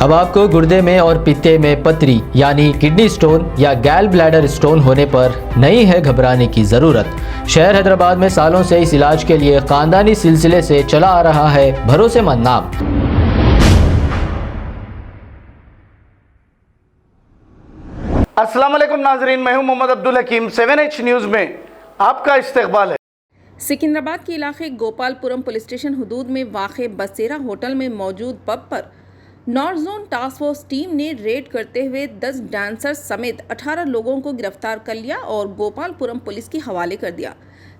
अब आपको गुर्दे में और पित्ते में पथरी यानी किडनी स्टोन या गैल ब्लैडर स्टोन होने पर नहीं है घबराने की ज़रूरत। शहर हैदराबाद में सालों से इस इलाज के लिए खानदानी सिलसिले से चला आ रहा है भरोसेमंद नाम। अस्सलाम वालेकुम नाजरीन, मैं हूं मोहम्मद अब्दुल हकीम। 7H न्यूज़ में आपका इस्तकबाल है। सिकंदराबाद के इलाके गोपालपुरम पुलिस स्टेशन हदूद में वाक़े बसेरा होटल में मौजूद पब पर north zone task force team ने रेड करते हुए 10 डांसर समेत 18 लोगों को गिरफ्तार कर लिया और गोपालपुरम पुलिस के हवाले कर दिया।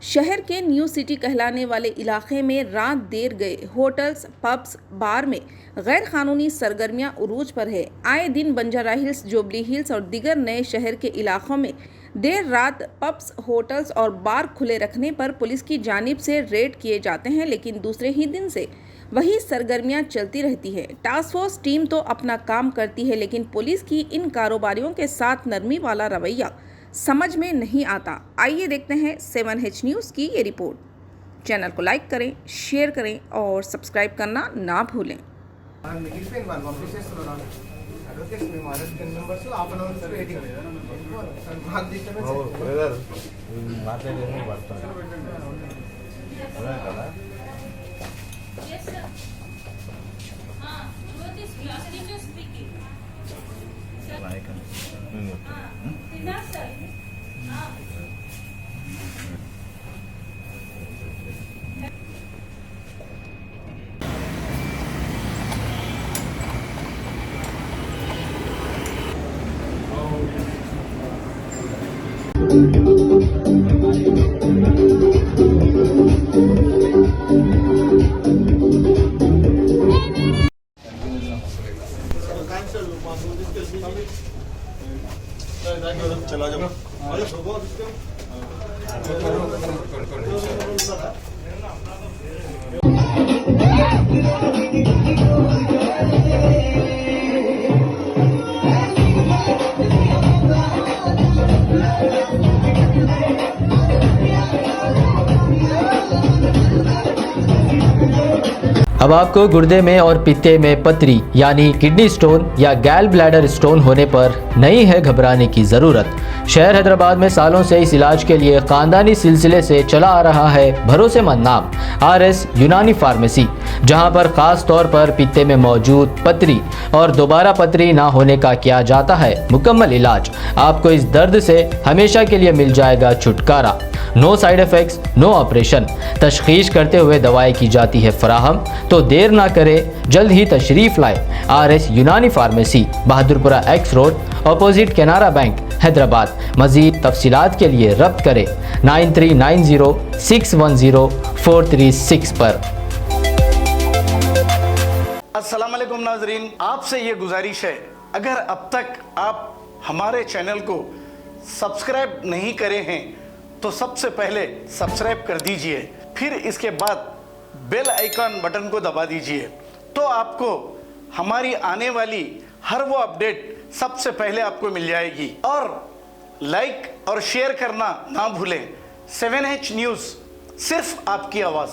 शहर के न्यू सिटी कहलाने वाले इलाके में रात देर गए होटल्स, पब्स, बार में गैर कानूनी सरगर्मियां उरूज पर है। आए दिन बंजारा हिल्स, जुबली हिल्स और दीगर नए शहर के इलाकों में देर रात पब्स, होटल्स और बार खुले रखने पर पुलिस की जानिब से रेड किए जाते हैं, लेकिन दूसरे ही दिन से वही सरगर्मियां चलती रहती है। टास्क फोर्स टीम तो अपना काम करती है, लेकिन पुलिस की इन कारोबारियों के साथ नरमी वाला रवैया समझ में नहीं आता। आइए देखते हैं 7H न्यूज़ की ये रिपोर्ट। चैनल को लाइक करें, शेयर करें और सब्सक्राइब करना ना भूलें। चला जाओ। अब आपको गुर्दे में और पित्ते में पथरी यानी किडनी स्टोन या गैल ब्लैडर स्टोन होने पर नहीं है घबराने की ज़रूरत। शहर हैदराबाद में सालों से इस इलाज के लिए खानदानी सिलसिले से चला आ रहा है भरोसेमंद नाम RS यूनानी फार्मेसी, जहां पर खास तौर पर पित्ते में मौजूद पथरी और दोबारा पथरी ना होने का किया जाता है मुकम्मल इलाज। आपको इस दर्द से हमेशा के लिए मिल जाएगा छुटकारा। No side effects, no operation. तशखीस करते हुए दवाएं की जाती है फराहम, तो देर ना करें, जल्द ही तशरीफ लाए। RS यूनानी pharmacy, Bahadurpura X road, opposite Canara bank, Hyderabad. मज़ीद तफसीलात के लिए रब्त करें 9390610436 पर। अस्सलाम वालेकुम नाजरीन, आपसे ये गुजारिश है, अगर अब तक आप हमारे चैनल को सब्सक्राइब नहीं करे हैं तो सबसे पहले सब्सक्राइब कर दीजिए, फिर इसके बाद बेल आइकन बटन को दबा दीजिए, तो आपको हमारी आने वाली हर वो अपडेट सबसे पहले आपको मिल जाएगी। और लाइक और शेयर करना ना भूलें। 7H न्यूज़, सिर्फ आपकी आवाज़।